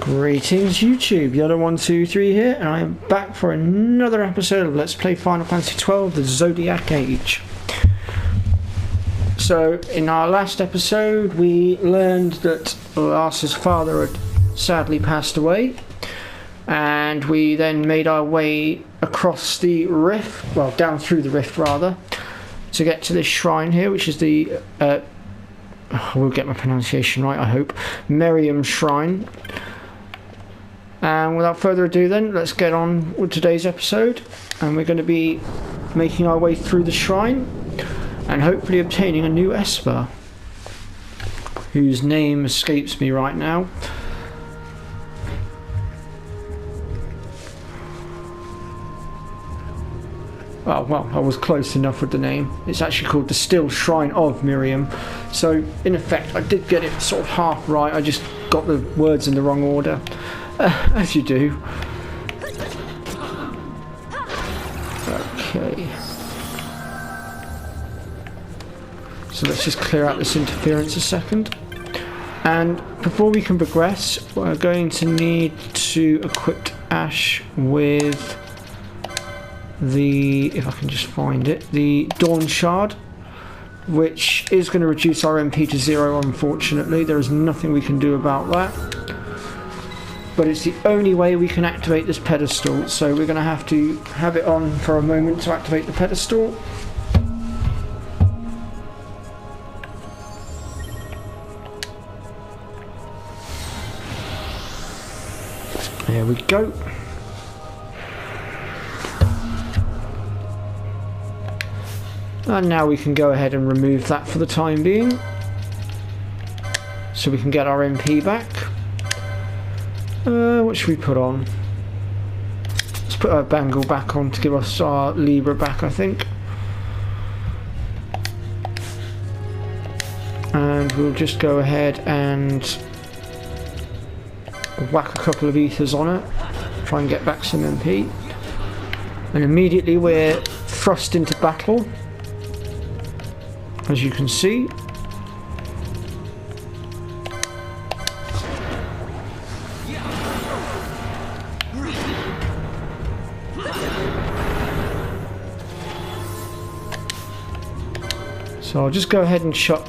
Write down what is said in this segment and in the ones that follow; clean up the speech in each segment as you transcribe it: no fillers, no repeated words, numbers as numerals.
Greetings YouTube, Yoda123 here, and I am back for another episode of Let's Play Final Fantasy XII, the Zodiac Age. So, in our last episode, we learned that Lars's father had sadly passed away, and we then made our way across the rift, well, down through the rift rather, to get to this shrine here, which is the, I will get my pronunciation right, I hope, Miriam Shrine. And without further ado then, let's get on with today's episode, and we're going to be making our way through the shrine and hopefully obtaining a new Esper, whose name escapes me right now. Oh, well, I was close enough with the name. It's actually called the Stillshrine of Miriam, so in effect I did get it sort of half right, I just got the words in the wrong order. As you do. Okay. So let's just clear out this interference a second. And before we can progress, we're going to need to equip Ash with the, if I can just find it, the Dawn Shard, which is going to reduce our MP to 0, unfortunately. There is nothing we can do about that. But it's the only way we can activate this pedestal, so we're going to have it on for a moment to activate the pedestal. There we go. And now we can go ahead and remove that for the time being, so we can get our MP back. What should we put on? Let's put our bangle back on to give us our Libra back, I think. And we'll just go ahead and whack a couple of ethers on it, try and get back some MP. And immediately we're thrust into battle, as you can see. So I'll just go ahead and chuck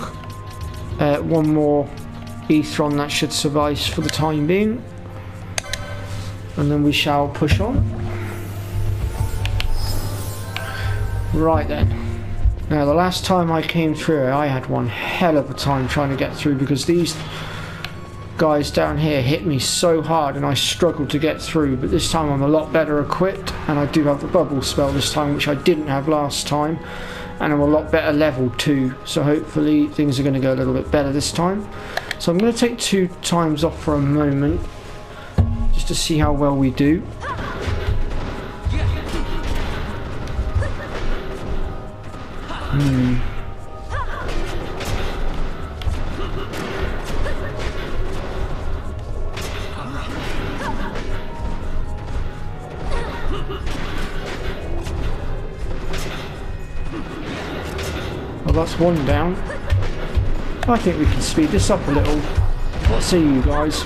one more ether on, that should suffice for the time being, and then we shall push on. Right then, now the last time I came through I had one hell of a time trying to get through, because these guys down here hit me so hard and I struggled to get through, but this time I'm a lot better equipped, and I do have the bubble spell this time, which I didn't have last time. And I'm a lot better level too, so hopefully things are going to go a little bit better this time. So I'm going to take 2 times off for a moment, just to see how well we do. Well, that's one down. I think we can speed this up a little. What say you guys?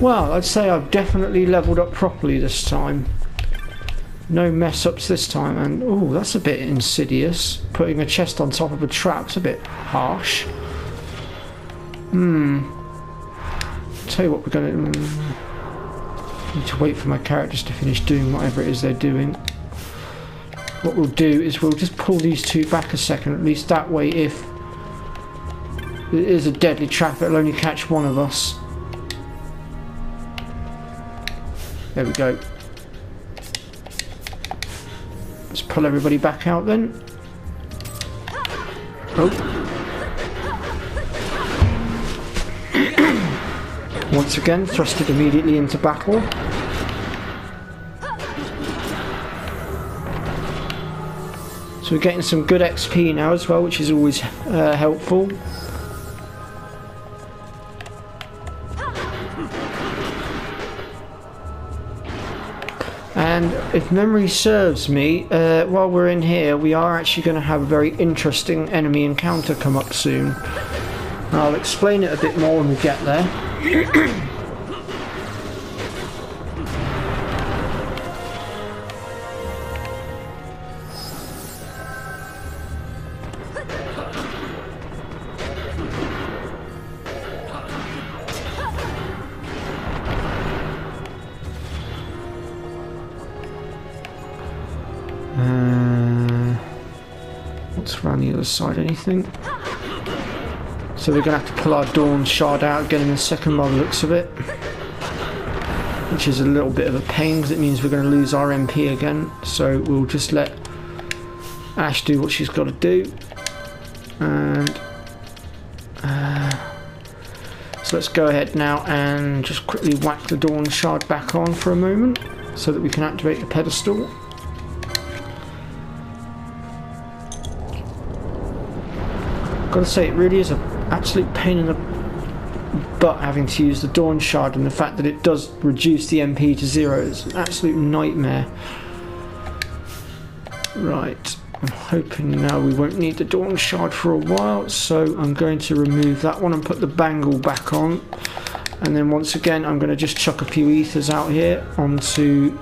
Well, I'd say I've definitely leveled up properly this time. No mess ups this time, and oh, that's a bit insidious. Putting a chest on top of a trap's a bit harsh. Tell you what, we're gonna need to wait for my characters to finish doing whatever it is they're doing. What we'll do is we'll just pull these 2 back a second, at least that way if it is a deadly trap it'll only catch one of us. There we go. Let's pull everybody back out then. Oh. Once again, thrusted immediately into battle. So we're getting some good XP now as well, which is always helpful. And if memory serves me, while we're in here, we are actually going to have a very interesting enemy encounter come up soon. I'll explain it a bit more when we get there. What's around the other side? Anything? So we're going to have to pull our Dawn Shard out again in a second by the looks of it. Which is a little bit of a pain because it means we're going to lose our MP again. So we'll just let Ash do what she's got to do. And so let's go ahead now and just quickly whack the Dawn Shard back on for a moment so that we can activate the pedestal. Gotta say, it really is an absolute pain in the butt having to use the Dawn Shard, and the fact that it does reduce the MP to 0 is an absolute nightmare. Right, I'm hoping now we won't need the Dawn Shard for a while, so I'm going to remove that one and put the bangle back on. And then once again, I'm going to just chuck a few ethers out here onto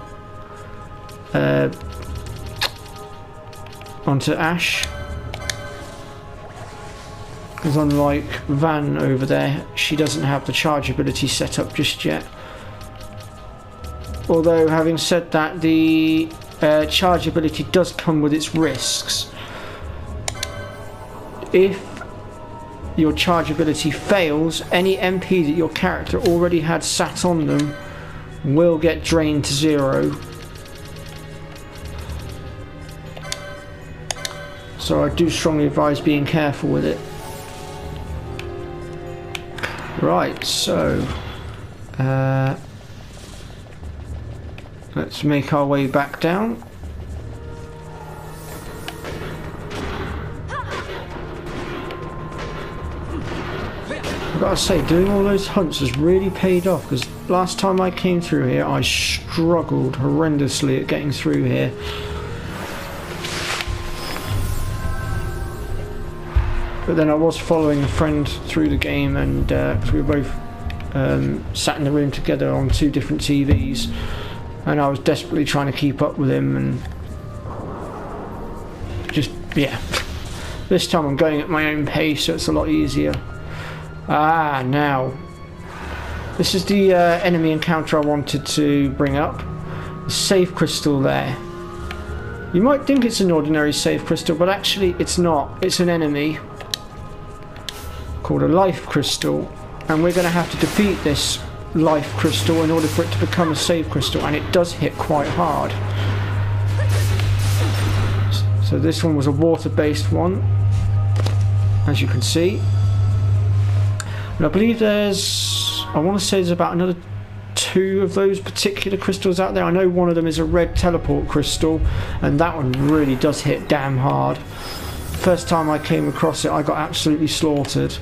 Ash. Because unlike Van over there, she doesn't have the charge ability set up just yet. Although, having said that, the charge ability does come with its risks. If your charge ability fails, any MP that your character already had sat on them will get drained to 0. So I do strongly advise being careful with it. Right, so let's make our way back down. I've got to say, doing all those hunts has really paid off, because last time I came through here I struggled horrendously at getting through here. But then I was following a friend through the game, and because we were both sat in the room together on 2 different TVs, and I was desperately trying to keep up with him, and just, yeah. This time I'm going at my own pace, so it's a lot easier. Ah, now. This is the enemy encounter I wanted to bring up. The save crystal there. You might think it's an ordinary save crystal, but actually it's not. It's an enemy called a life crystal, and we're going to have to defeat this life crystal in order for it to become a save crystal, and it does hit quite hard. So this one was a water-based one, as you can see, and I believe I want to say there's about another 2 of those particular crystals out there. I know one of them is a red teleport crystal, and that one really does hit damn hard. First time I came across it, I got absolutely slaughtered.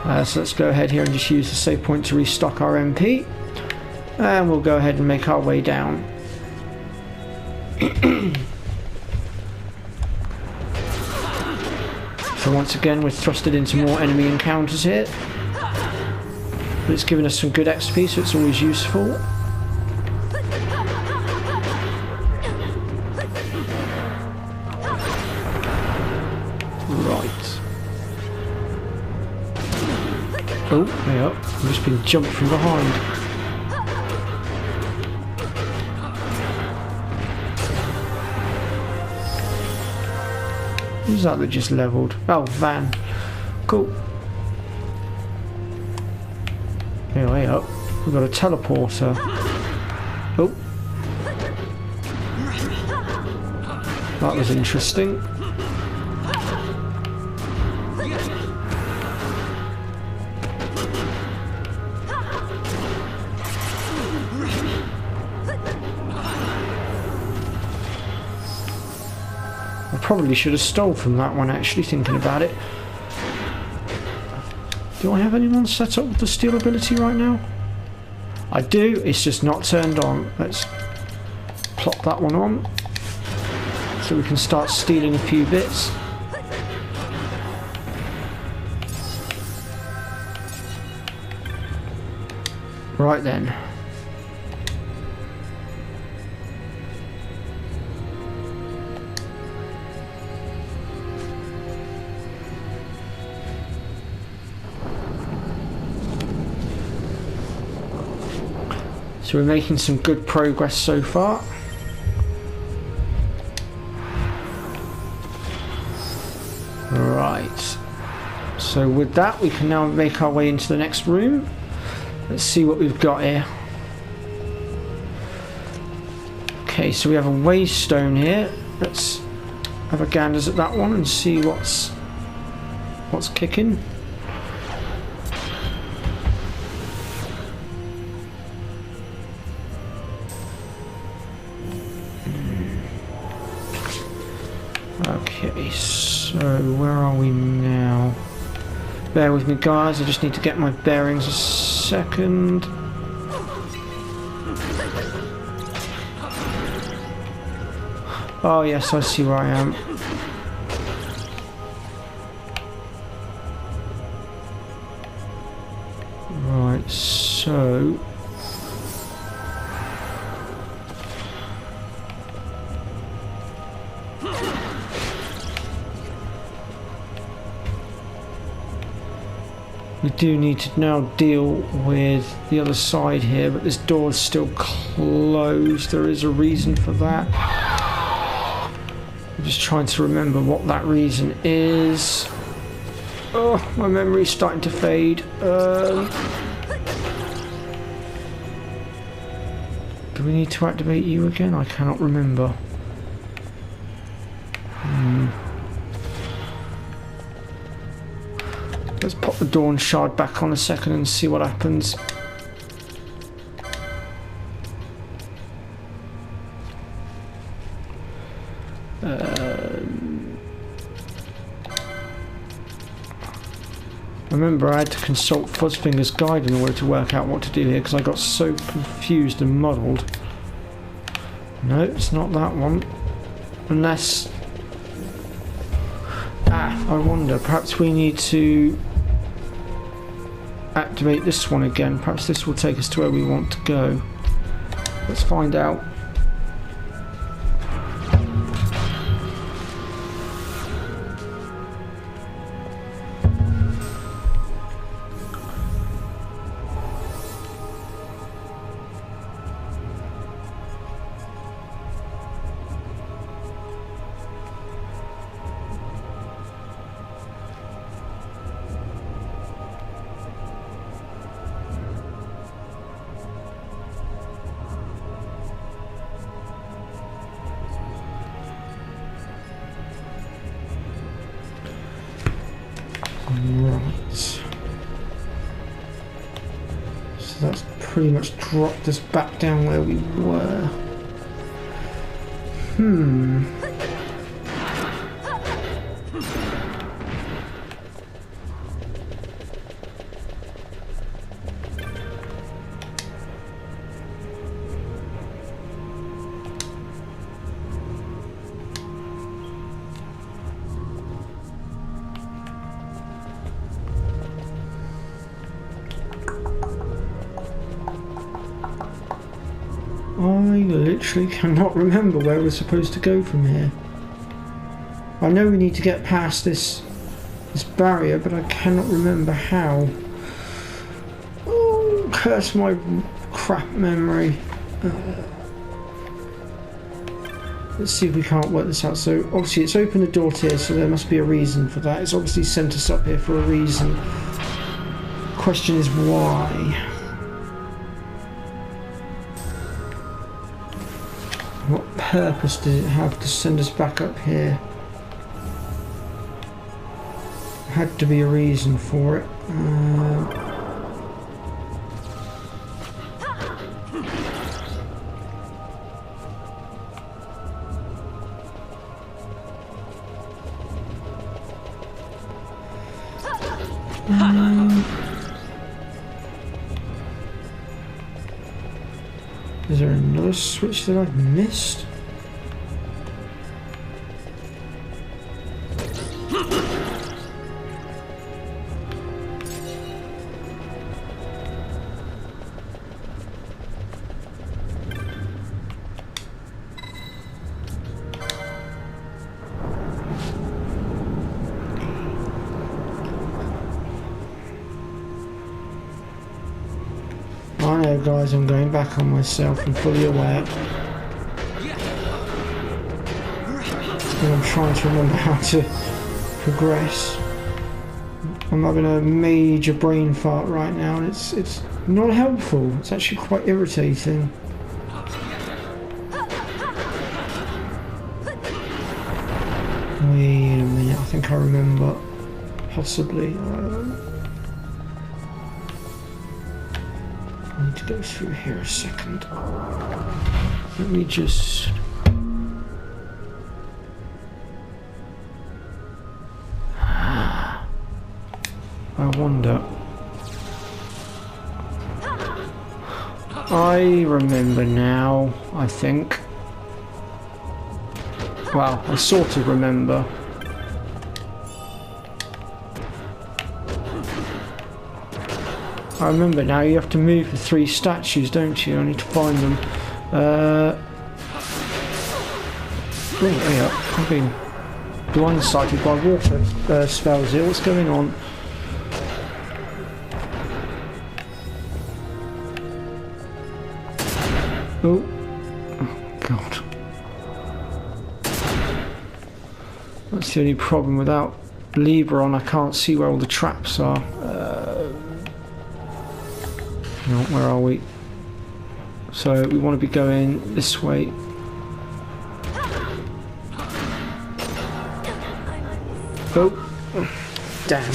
So let's go ahead here and just use the save point to restock our MP, and we'll go ahead and make our way down. So once again, we're thrusted into more enemy encounters here, but it's given us some good XP, so it's always useful. Oh, yeah, I've just been jumped from behind. Who's that just levelled? Oh, Van. Cool. Anyway, up. We've got a teleporter. Oh. That was interesting. Probably should have stole from that one, actually, thinking about it. Do I have anyone set up with the steal ability right now? I do, it's just not turned on. Let's plop that one on so we can start stealing a few bits. Right then. So we're making some good progress so far. Right. So with that, we can now make our way into the next room. Let's see what we've got here. Okay, so we have a waystone here. Let's have a ganders at that one and see what's kicking. Okay, so where are we now? Bear with me, guys. I just need to get my bearings a second. Oh yes, I see where I am. Right, so we do need to now deal with the other side here, but this door is still closed. There is a reason for that. I'm just trying to remember what that reason is. Oh, my memory's starting to fade. Do we need to activate you again? I cannot remember. Let's pop the Dawn Shard back on a second and see what happens. Remember, I had to consult Fuzzfinger's guide in order to work out what to do here because I got so confused and muddled. No, it's not that one. Unless... I wonder, perhaps we need to activate this one again. Perhaps this will take us to where we want to go. Let's find out. Right. So that's pretty much dropped us back down where we were. I literally cannot remember where we're supposed to go from here. I know we need to get past this barrier, but I cannot remember how. Oh, curse my crap memory. Let's see if we can't work this out. So obviously it's opened the door here, so there must be a reason for that. It's obviously sent us up here for a reason. Question is why? What purpose did it have to send us back up here? Had to be a reason for it. Is there another switch that I've missed? I know, guys, I'm going back on myself. I'm fully aware. And I'm trying to remember how to progress. I'm having a major brain fart right now, and it's not helpful. It's actually quite irritating. Wait a minute, I think I remember. Possibly. I need to go through here a second. Let me just... I wonder. I remember now, I think. Well, I sort of remember. I remember now, you have to move the 3 statues, don't you? I need to find them. Oh, yeah, I'm being blindsided by water spells here. What's going on? Oh, God. That's the only problem. Without Libra on, I can't see where all the traps are. No, where are we? So we want to be going this way. Oh, damn.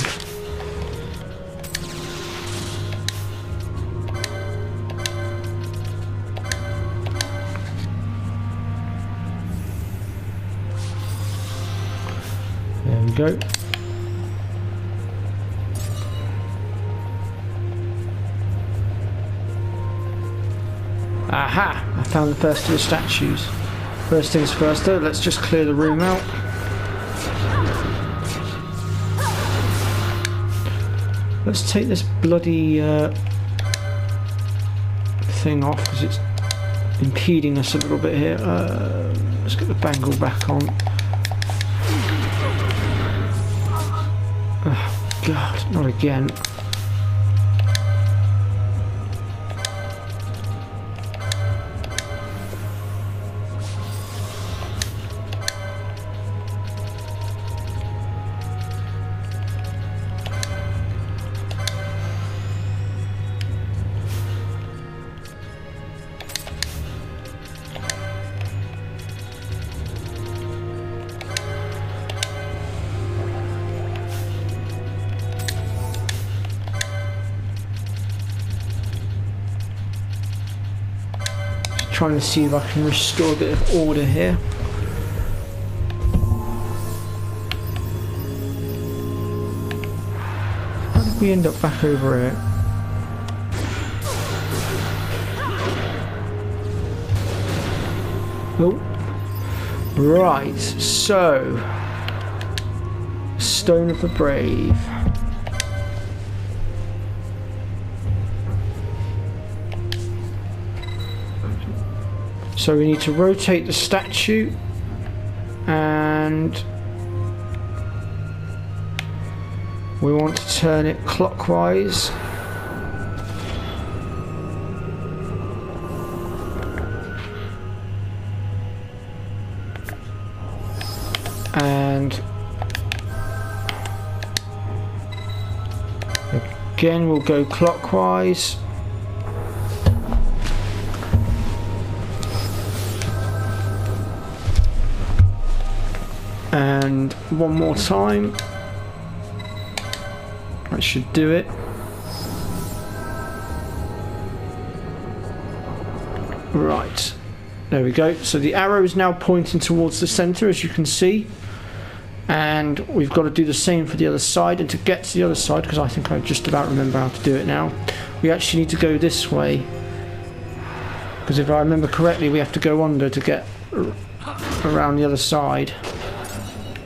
There we go. Aha! I found the first of the statues. First things first though, let's just clear the room out. Let's take this bloody thing off because it's impeding us a little bit here. Let's get the bangle back on. Oh, God, not again. Trying to see if I can restore a bit of order here. How did we end up back over here? Oh, right. So, Stone of the Brave. So we need to rotate the statue and we want to turn it clockwise. And again we'll go clockwise. And one more time. That should do it. Right. There we go. So the arrow is now pointing towards the center, as you can see. And we've got to do the same for the other side. And to get to the other side, because I think I just about remember how to do it now, we actually need to go this way. Because if I remember correctly, we have to go under to get around the other side.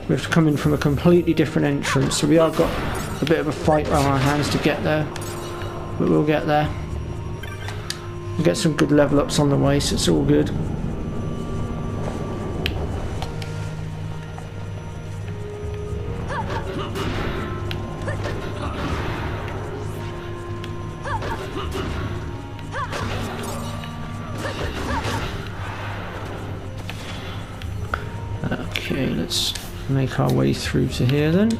We have to come in from a completely different entrance, so we have got a bit of a fight on our hands to get there, but we'll get there. We'll get some good level ups on the way, so it's all good. let's make our way through to here then.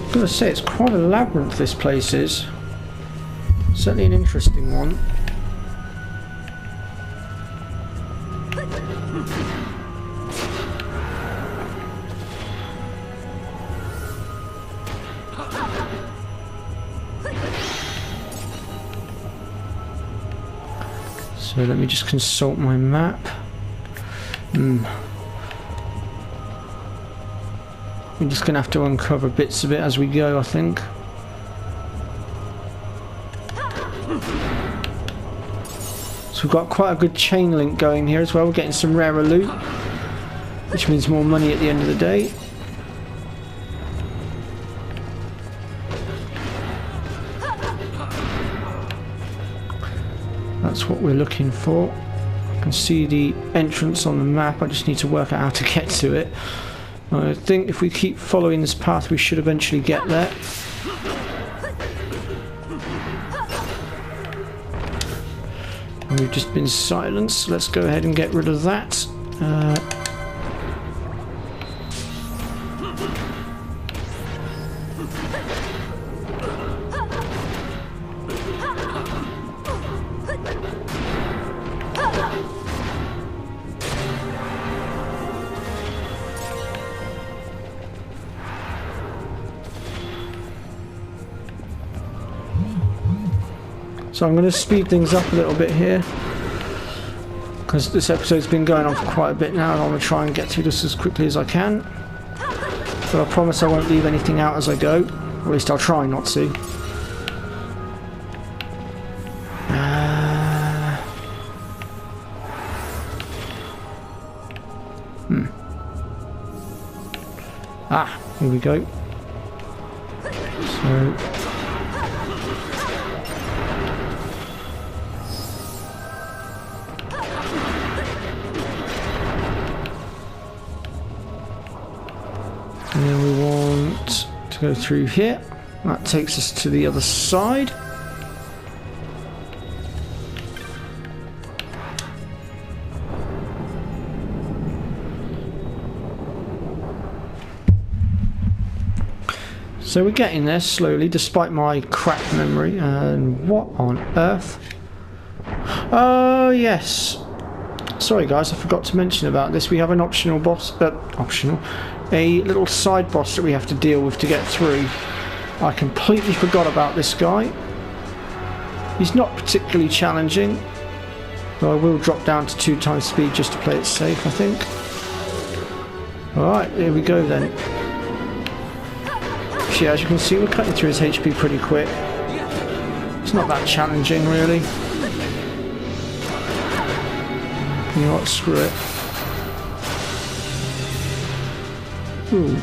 I've got to say, it's quite a labyrinth this place is. Certainly an interesting one. So let me just consult my map. I'm just going to have to uncover bits of it as we go, I think. So we've got quite a good chain link going here as well. We're getting some rarer loot, which means more money at the end of the day. That's what we're looking for. I can see the entrance on the map. I just need to work out how to get to it. I think if we keep following this path, we should eventually get there. And we've just been silenced. Let's go ahead and get rid of that. So I'm going to speed things up a little bit here, because this episode's been going on for quite a bit now, and I want to try and get through this as quickly as I can. But I promise I won't leave anything out as I go, or at least I'll try not to. Here we go. So and then we want to go through here. That takes us to the other side. So we're getting there slowly, despite my crap memory. And what on earth? Oh yes. Sorry guys, I forgot to mention about this. We have an optional boss, a little side boss that we have to deal with to get through. I completely forgot about this guy. He's not particularly challenging, but I will drop down to 2 times speed just to play it safe, I think. Alright, here we go then. Actually, as you can see, we're cutting through his HP pretty quick. It's not that challenging, really. You know what, screw it. Ooh.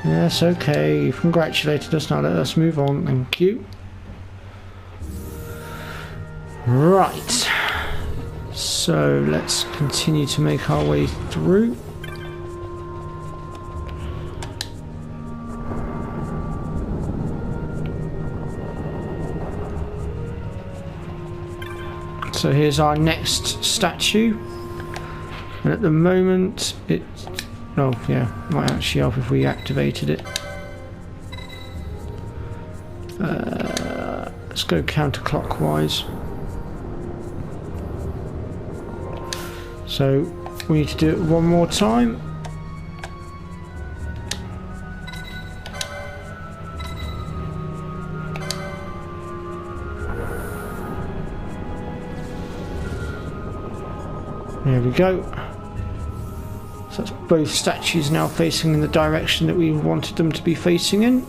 Yes, okay, you've congratulated us, now let us move on, thank you. Right, so let's continue to make our way through. So here's our next statue, and at the moment it's... oh yeah, might actually help if we activated it. Let's go counterclockwise. So we need to do it one more time. There we go. So that's both statues now facing in the direction that we wanted them to be facing in.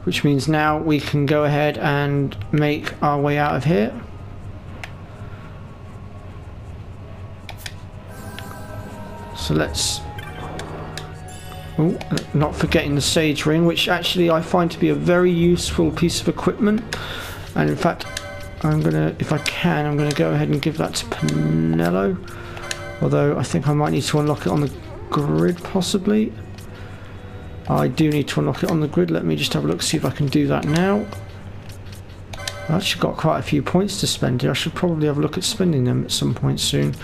Which means now we can go ahead and make our way out of here. So let's... Oh, not forgetting the sage ring, which actually I find to be a very useful piece of equipment. And in fact, I'm gonna, if I can, I'm gonna go ahead and give that to Pinello. Although I think I might need to unlock it on the grid, possibly. I do need to unlock it on the grid. Let me just have a look, see if I can do that now. I've actually got quite a few points to spend here. I should probably have a look at spending them at some point soon.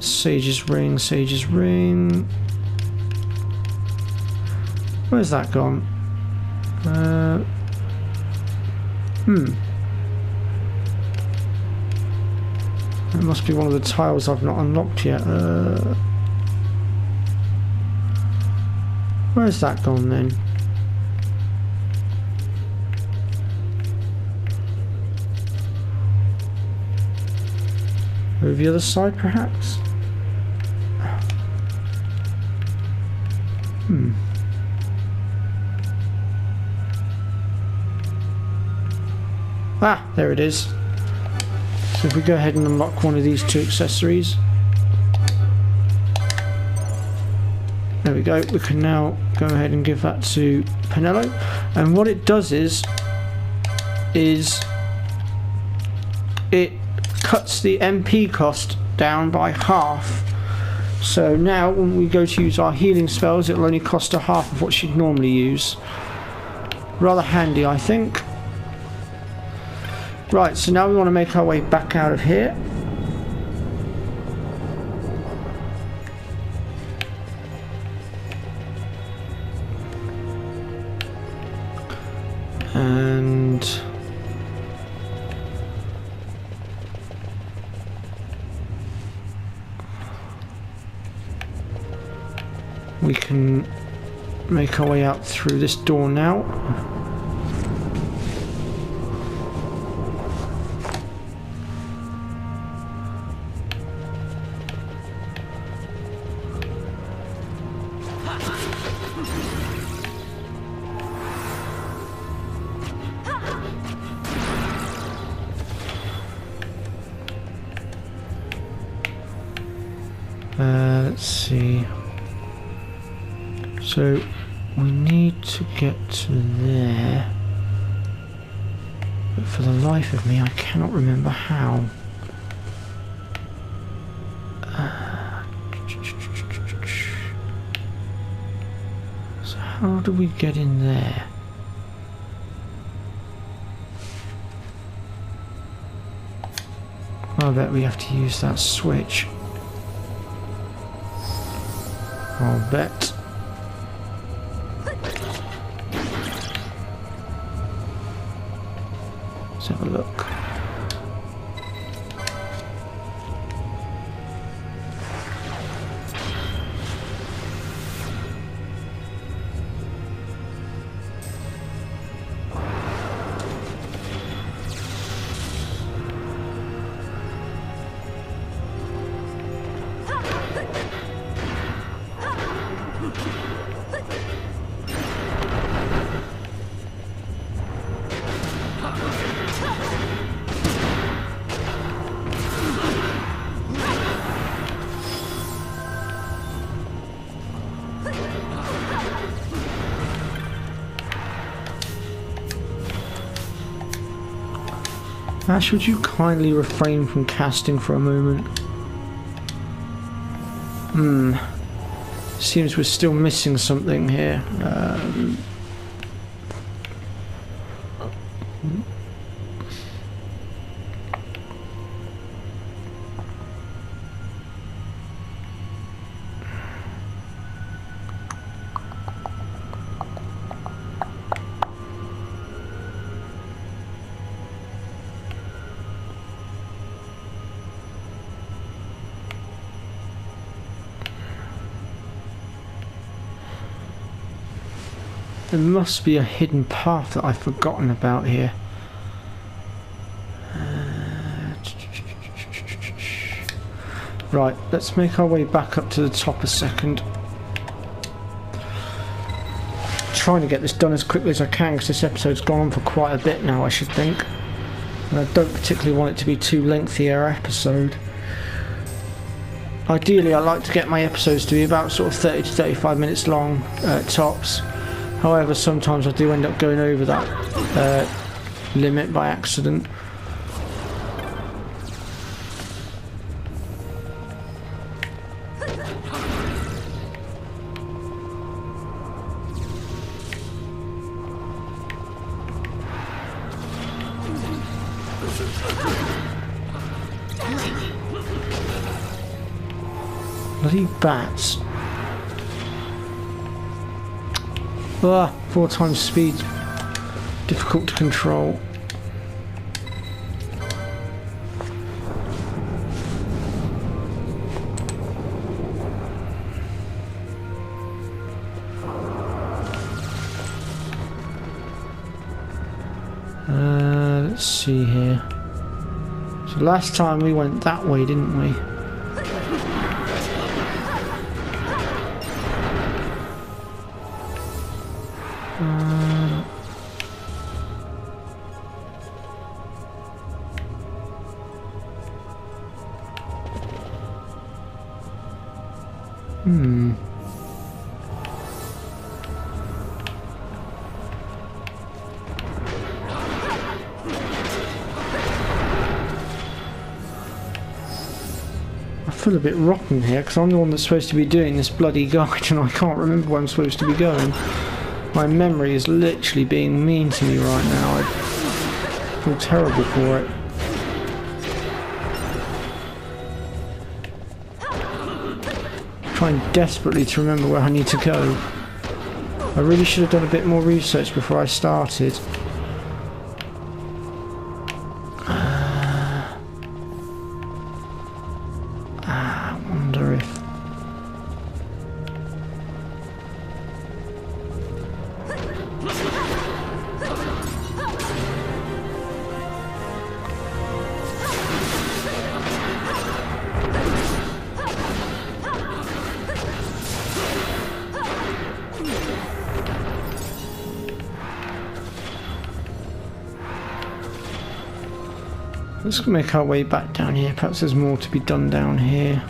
Sage's ring, Sage's ring. Where's that gone? It must be one of the tiles I've not unlocked yet. Where's that gone then? Over the other side, perhaps? Ah, there it is. So if we go ahead and unlock one of these two accessories. There we go. We can now go ahead and give that to Pinello. And what it does is it cuts the MP cost down by half. So now when we go to use our healing spells, it will only cost her half of what she'd normally use. Rather handy, I think. Right, so now we want to make our way back out of here. And we can make our way out through this door now. Let's see. So we need to get to there, but for the life of me I cannot remember how. So how do we get in there? I bet we have to use that switch. I'll bet. Let's have a look. Ash, would you kindly refrain from casting for a moment? Seems we're still missing something here. There must be a hidden path that I've forgotten about here. Right, let's make our way back up to the top a second. Trying to get this done as quickly as I can because this episode's gone on for quite a bit now, I should think. And I don't particularly want it to be too lengthy an episode. Ideally, I like to get my episodes to be about sort of 30 to 35 minutes long, tops. However, sometimes I do end up going over that limit by accident. Bloody bats. Ah, 4 times speed. Difficult to control. Let's see here. So last time we went that way, didn't we? I feel a bit rotten here because I'm the one that's supposed to be doing this bloody guide and I can't remember where I'm supposed to be going. My memory is literally being mean to me right now. I feel terrible for it. I'm trying desperately to remember where I need to go. I really should have done a bit more research before I started. I wonder if... Let's make our way back down here. Perhaps there's more to be done down here.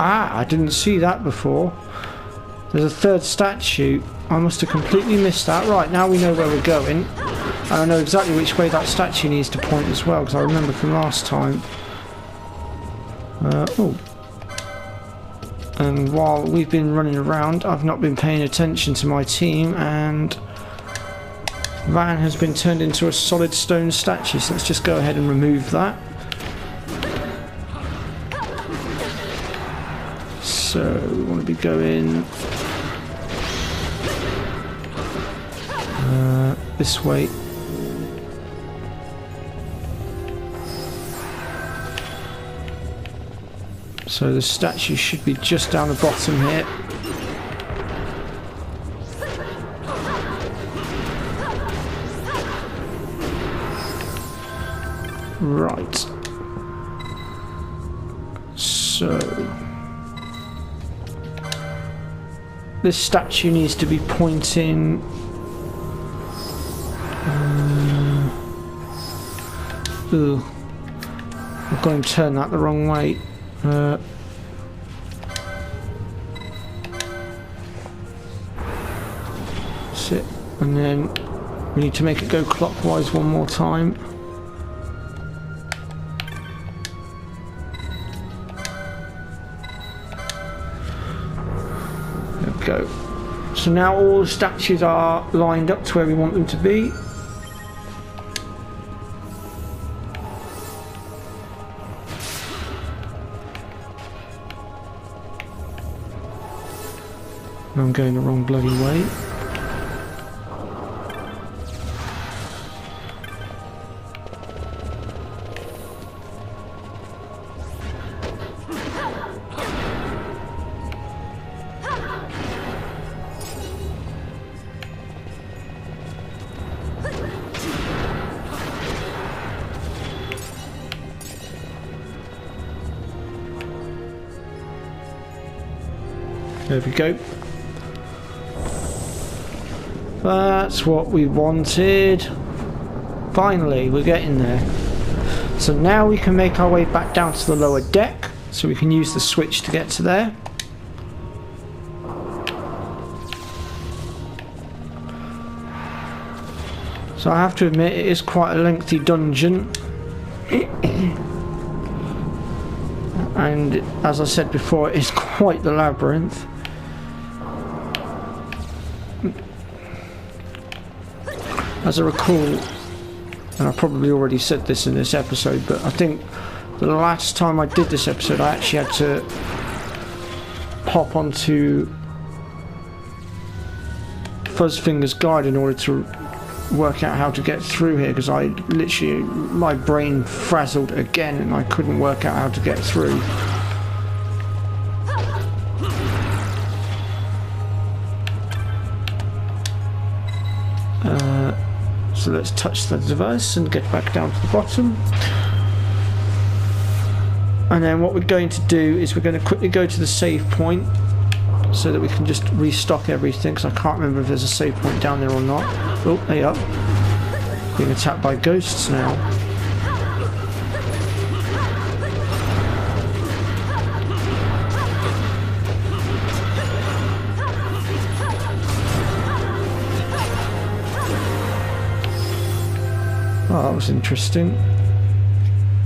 Ah, I didn't see that before. There's a third statue. I must have completely missed that. Right, now we know where we're going. And I know exactly which way that statue needs to point as well, because I remember from last time. Oh. And while we've been running around, I've not been paying attention to my team, and Van has been turned into a solid stone statue, so let's just go ahead and remove that. So we want to be going this way. So the statue should be just down the bottom here. Right. So this statue needs to be pointing I've got him turn that the wrong way. Sit, and then we need to make it go clockwise one more time. There we go. So now all the statues are lined up to where we want them to be. I'm going the wrong bloody way. There we go. That's what we wanted. Finally, we're getting there. So now we can make our way back down to the lower deck, so we can use the switch to get to there. So I have to admit, it is quite a lengthy dungeon. And as I said before, it is quite the labyrinth. As I recall, and I probably already said this in this episode, but I think the last time I did this episode I actually had to pop onto Fuzzfinger's guide in order to work out how to get through here, because I literally, my brain frazzled again and I couldn't work out how to get through. So let's touch the device and get back down to the bottom. And then what we're going to do is we're going to quickly go to the save point so that we can just restock everything, because I can't remember if there's a save point down there or not. Oh, there you are. Being attacked by ghosts now. Oh, that was interesting.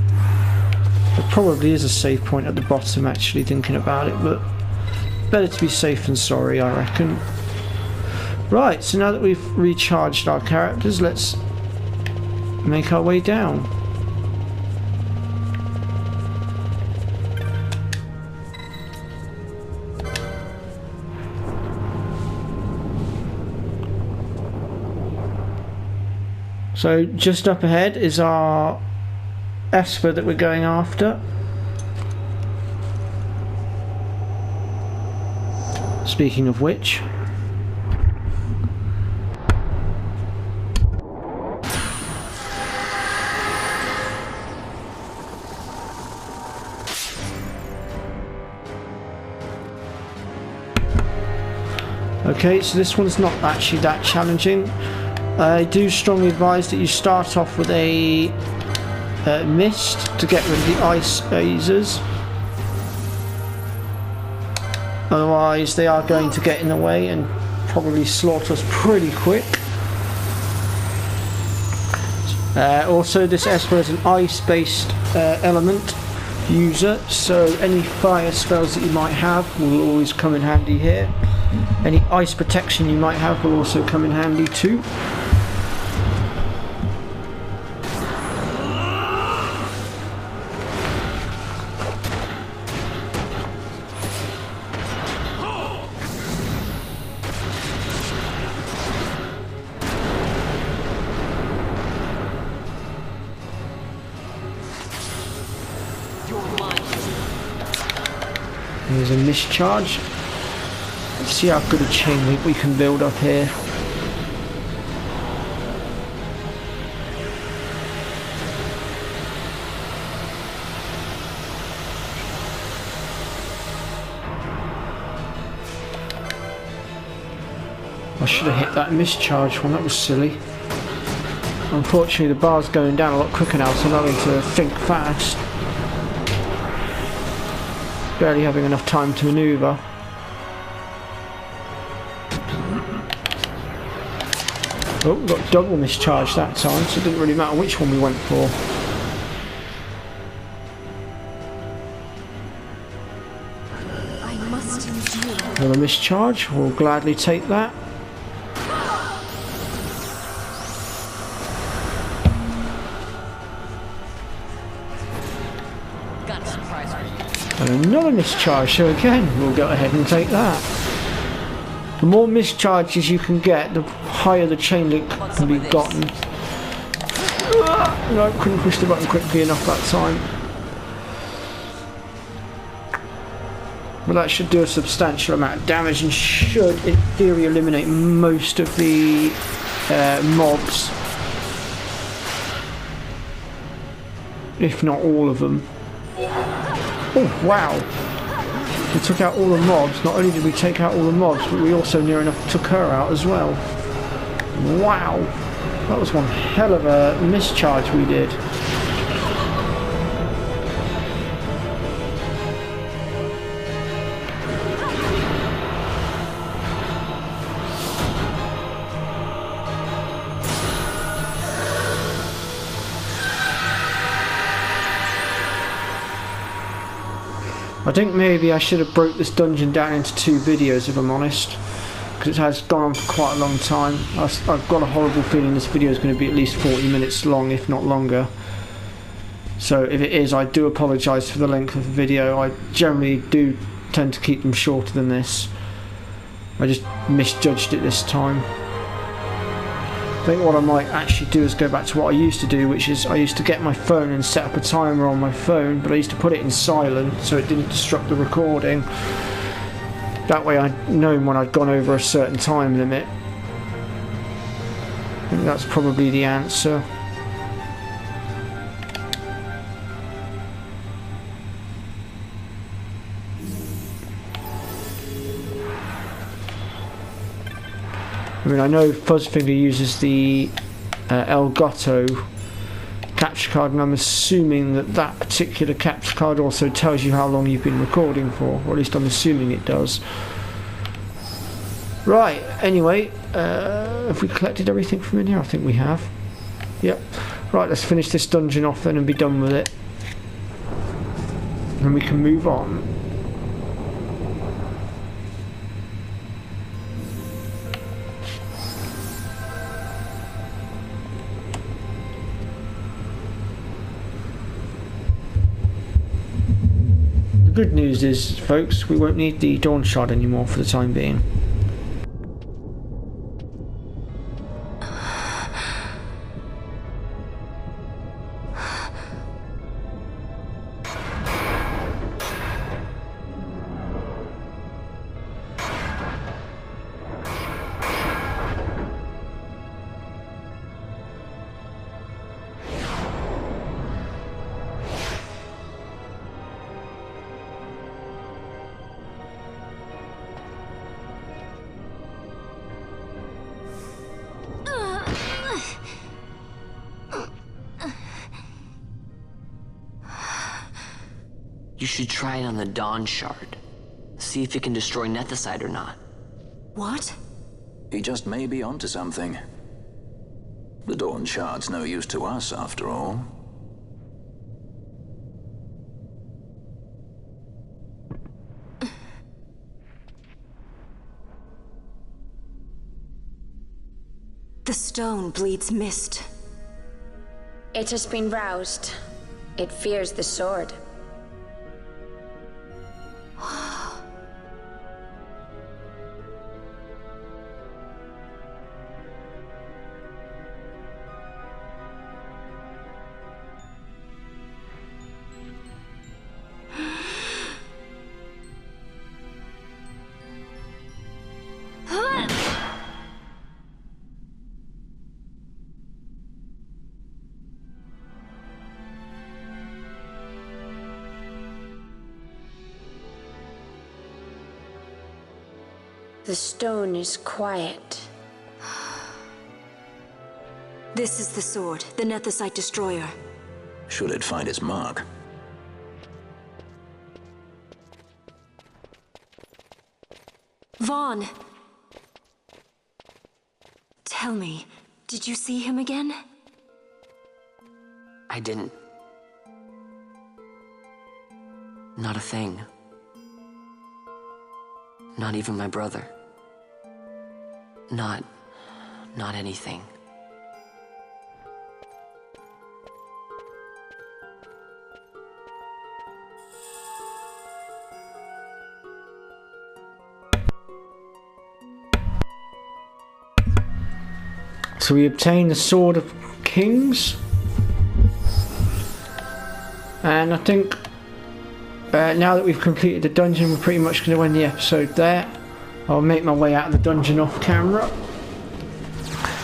There probably is a save point at the bottom, actually, thinking about it, but better to be safe than sorry, I reckon. Right, so now that we've recharged our characters, let's make our way down. So just up ahead is our Esper that we're going after. Speaking of which, okay, so this one's not actually that challenging. I do strongly advise that you start off with a mist to get rid of the ice phasers. Otherwise they are going to get in the way and probably slaughter us pretty quick. Also, this Esper is an ice-based element user, so any fire spells that you might have will always come in handy here. Any ice protection you might have will also come in handy too. There's a mischarge. Let's see how good a chain link we can build up here. I should have hit that mischarge one, that was silly. Unfortunately the bar's going down a lot quicker now, so I'm having to think fast. Barely having enough time to manoeuvre. Oh, we got double mischarge that time, so it didn't really matter which one we went for. I must endure. Another mischarge, we'll gladly take that. Got a surprise for you. And another mischarge, so again, we'll go ahead and take that. The more mischarges you can get, the higher the chain link can be gotten. No, couldn't push the button quickly enough that time. But that should do a substantial amount of damage and should, in theory, eliminate most of the mobs. If not all of them. Oh, wow. We took out all the mobs. Not only did we take out all the mobs, but we also near enough took her out as well. Wow. That was one hell of a mischarge we did. I think maybe I should have broke this dungeon down into 2 videos if I'm honest, because it has gone on for quite a long time. I've got a horrible feeling this video is going to be at least 40 minutes long, if not longer. So if it is, I do apologise for the length of the video. I generally do tend to keep them shorter than this. I just misjudged it this time. I think what I might actually do is go back to what I used to do, which is I used to get my phone and set up a timer on my phone, but I used to put it in silent so it didn't disrupt the recording. That way I'd known when I'd gone over a certain time limit. I think that's probably the answer. I mean, I know Fuzzfinger uses the Elgato capture card, and I'm assuming that that particular capture card also tells you how long you've been recording for, or at least I'm assuming it does. Right, anyway, have we collected everything from in here? I think we have. Yep. Right, let's finish this dungeon off then and be done with it. And we can move on. Good news is, folks, we won't need the Dawn Shard anymore for the time being. You should try it on the Dawn Shard. See if it can destroy Nethicite or not. What? He just may be onto something. The Dawn Shard's no use to us, after all. The stone bleeds mist. It has been roused. It fears the sword. The stone is quiet. This is the sword, the Nethicite destroyer. Should it find its mark? Vaughn! Tell me, did you see him again? I didn't. Not a thing. Not even my brother. Not anything. So we obtain the Sword of Kings. And I think now that we've completed the dungeon, we're pretty much going to end the episode there. I'll make my way out of the dungeon off camera.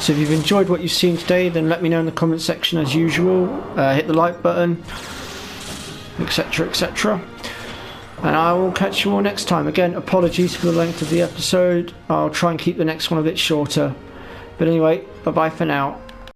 So if you've enjoyed what you've seen today, then let me know in the comment section as usual. Hit the like button, etc, etc. And I will catch you all next time. Again, apologies for the length of the episode. I'll try and keep the next one a bit shorter. But anyway, bye bye for now.